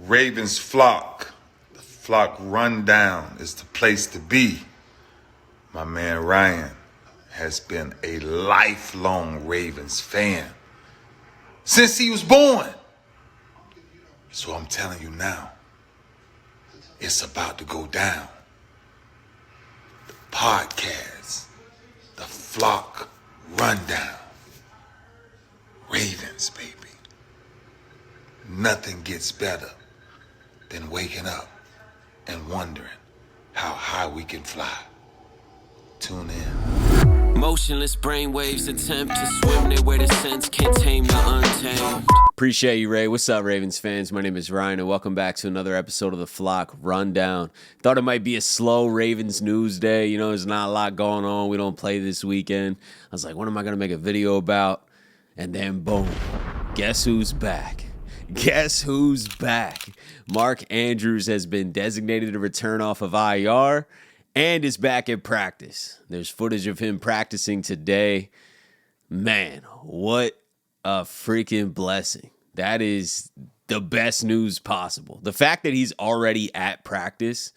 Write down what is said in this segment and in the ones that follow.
Ravens flock. The flock rundown is the place to be. My man Ryan has been a lifelong Ravens fan since he was born. So I'm telling you now, it's about to go down. The podcast, the flock rundown. Ravens, baby. Nothing gets better than waking up and wondering how high we can fly. Tune in. Motionless brainwaves attempt to swim their way to sense, can't tame the untamed. Appreciate you, Ray. What's up, Ravens fans? My name is Ryan, and welcome back to another episode of the Flock Rundown. Thought it might be a slow Ravens news day. You know, there's not a lot going on. We don't play this weekend. I was like, what am I going to make a video about? And then, boom, guess who's back? Guess who's back? Mark Andrews has been designated to return off of IR and is back at practice. There's footage of him practicing today. Man, what a freaking blessing. That is the best news possible. The fact that he's already at practice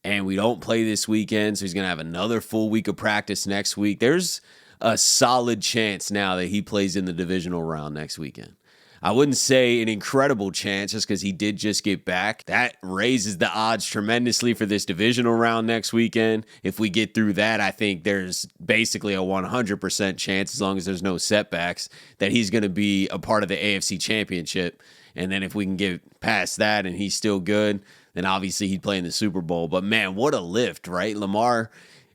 and we don't play this weekend, so he's going to have another full week of practice next week. There's a solid chance now that he plays in the divisional round next weekend. I wouldn't say an incredible chance just because he did just get back. That raises the odds tremendously for this divisional round next weekend. If we get through that, I think there's basically a 100% chance, as long as there's no setbacks, that he's going to be a part of the AFC Championship. And then if we can get past that and he's still good, then obviously he'd play in the Super Bowl. But man, what a lift, right? Lamar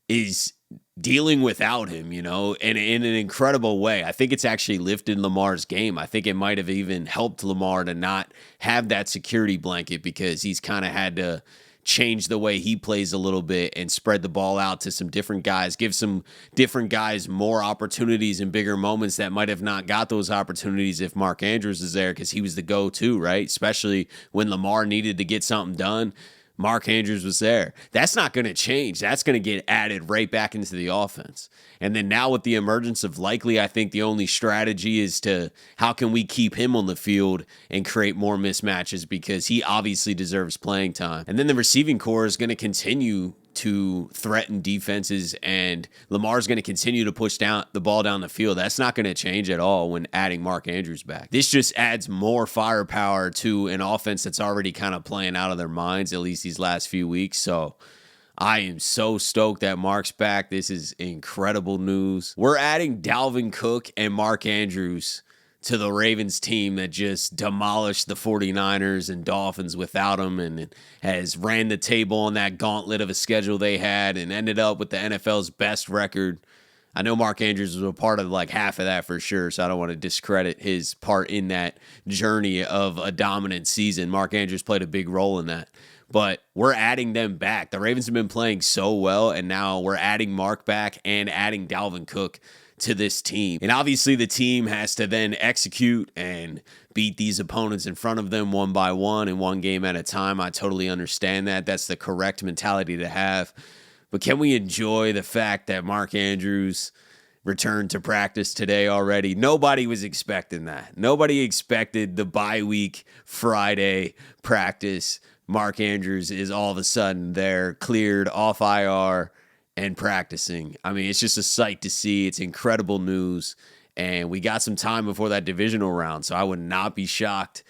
is dealing without him, you know, and in an incredible way. I think it's actually lifted Lamar's game. I think it might have even helped Lamar to not have that security blanket, because he's kind of had to change the way he plays a little bit and spread the ball out to some different guys, give some different guys more opportunities and bigger moments that might have not got those opportunities if Mark Andrews is there, because he was the go-to, right? Especially when Lamar needed to get something done. Mark Andrews was there. That's not going to change. That's going to get added right back into the offense. And then now with the emergence of Likely, I think the only strategy is to how can we keep him on the field and create more mismatches, because he obviously deserves playing time. And then the receiving core is going to continue to threaten defenses, and Lamar's going to continue to push down the ball down the field. That's not going to change at all when adding Mark Andrews back. This just adds more firepower to an offense that's already kind of playing out of their minds, at least these last few weeks. So I am so stoked that Mark's back. This is incredible news. We're adding Dalvin Cook and Mark Andrews to the Ravens team that just demolished the 49ers and Dolphins without him, and has ran the table on that gauntlet of a schedule they had and ended up with the NFL's best record. I know Mark Andrews was a part of like half of that for sure, so I don't want to discredit his part in that journey of a dominant season. Mark Andrews played a big role in that. But we're adding them back. The Ravens have been playing so well, and now we're adding Mark back and adding Dalvin Cook to this team. And obviously the team has to then execute and beat these opponents in front of them one by one and one game at a time. I totally understand that. That's the correct mentality to have. But can we enjoy the fact that Mark Andrews returned to practice today already? Nobody was expecting that. Nobody expected the bye week Friday practice. Mark Andrews is all of a sudden there, cleared off IR and practicing. I mean, it's just a sight to see. It's incredible news. And we got some time before that divisional round, so I would not be shocked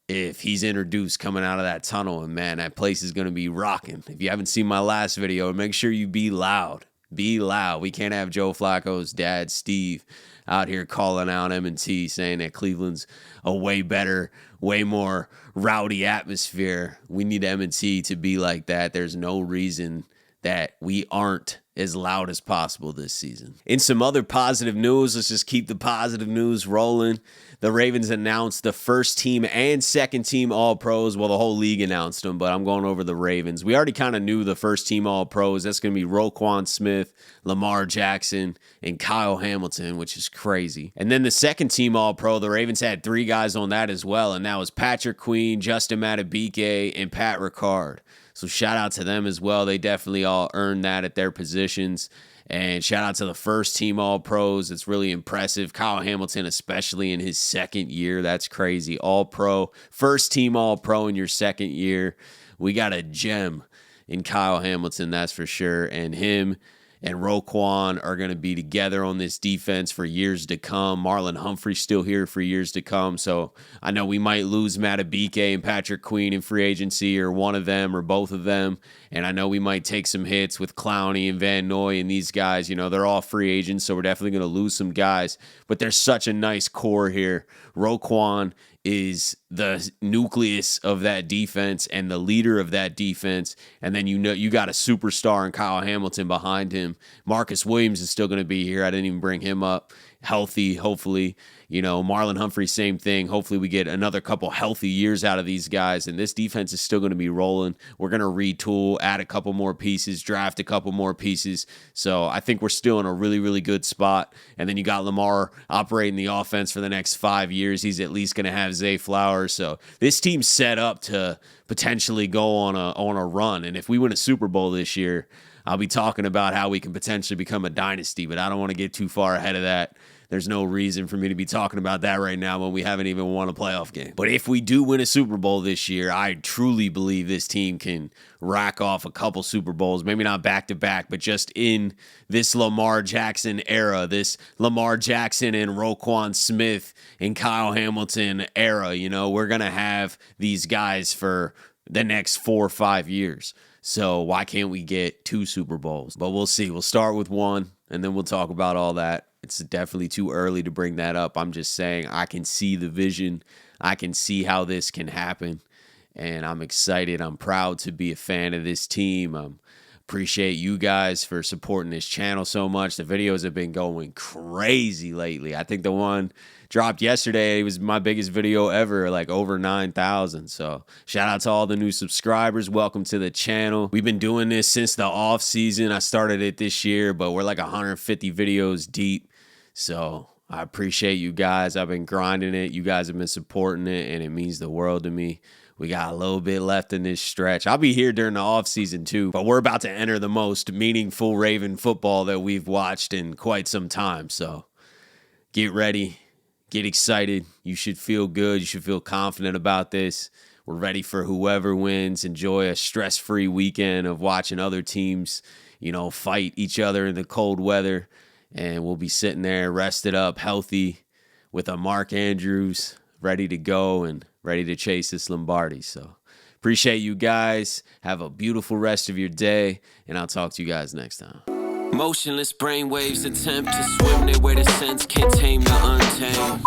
if he's introduced coming out of that tunnel. And man, that place is going to be rocking. If you haven't seen my last video, make sure you be loud. Be loud. We can't have Joe Flacco's dad, Steve, out here calling out M&T, saying that Cleveland's a way better, way more rowdy atmosphere. We need M&T to be like that. There's no reason that we aren't as loud as possible this season. In some other positive news, let's just keep the positive news rolling. The Ravens announced the first team and second team All-Pros. Well, the whole league announced them, but I'm going over the Ravens. We already kind of knew the first team All-Pros. That's going to be Roquan Smith, Lamar Jackson, and Kyle Hamilton, which is crazy. And then the second team All-Pro, the Ravens had 3 guys on that as well, and that was Patrick Queen, Justin Madubuike, and Pat Ricard. So shout out to them as well. They definitely all earned that at their positions. And shout out to the first team All-Pros. It's really impressive. Kyle Hamilton, especially in his second year. That's crazy. All-Pro. First team All-Pro in your second year. We got a gem in Kyle Hamilton, that's for sure. And him and Roquan are going to be together on this defense for years to come. Marlon Humphrey's still here for years to come. So I know we might lose Matabike and Patrick Queen in free agency, or one of them or both of them. And I know we might take some hits with Clowney and Van Noy and these guys. You know, they're all free agents, so we're definitely going to lose some guys. But there's such a nice core here. Roquan is the nucleus of that defense and the leader of that defense. And then you got a superstar in Kyle Hamilton behind him. Marcus Williams is still going to be here. I didn't even bring him up. Healthy, hopefully. You know, Marlon Humphrey, same thing. Hopefully we get another couple healthy years out of these guys, and this defense is still going to be rolling. We're going to retool, add a couple more pieces, draft a couple more pieces. So I think we're still in a really, really good spot. And then you got Lamar operating the offense for the next 5 years. He's at least going to have Zay Flowers. So this team's set up to potentially go on a run. And if we win a Super Bowl this year, I'll be talking about how we can potentially become a dynasty, but I don't want to get too far ahead of that. There's no reason for me to be talking about that right now when we haven't even won a playoff game. But if we do win a Super Bowl this year, I truly believe this team can rack off a couple Super Bowls, maybe not back-to-back, but just in this Lamar Jackson era, this Lamar Jackson and Roquan Smith and Kyle Hamilton era. You know, we're going to have these guys for the next 4 or 5 years. So why can't we get 2 Super Bowls? But we'll see. We'll start with 1, and then we'll talk about all that. It's definitely too early to bring that up. I'm just saying I can see the vision. I can see how this can happen, and I'm excited. I'm proud to be a fan of this team. Appreciate you guys for supporting this channel so much. The videos have been going crazy lately. I think the one dropped yesterday, it was my biggest video ever, like over 9,000. So shout out to all the new subscribers. Welcome to the channel. We've been doing this since the off season. I started it this year, but we're like 150 videos deep. So I appreciate you guys. I've been grinding it. You guys have been supporting it, and it means the world to me. We got a little bit left in this stretch. I'll be here during the offseason too, but we're about to enter the most meaningful Raven football that we've watched in quite some time. So get ready, get excited. You should feel good. You should feel confident about this. We're ready for whoever wins. Enjoy a stress-free weekend of watching other teams, you know, fight each other in the cold weather. And we'll be sitting there rested up, healthy, with a Mark Andrews ready to go and ready to chase this Lombardi. So appreciate you guys. Have a beautiful rest of your day, and I'll talk to you guys next time. Motionless brainwaves attempt to swim their way to sense, can't tame the untamed.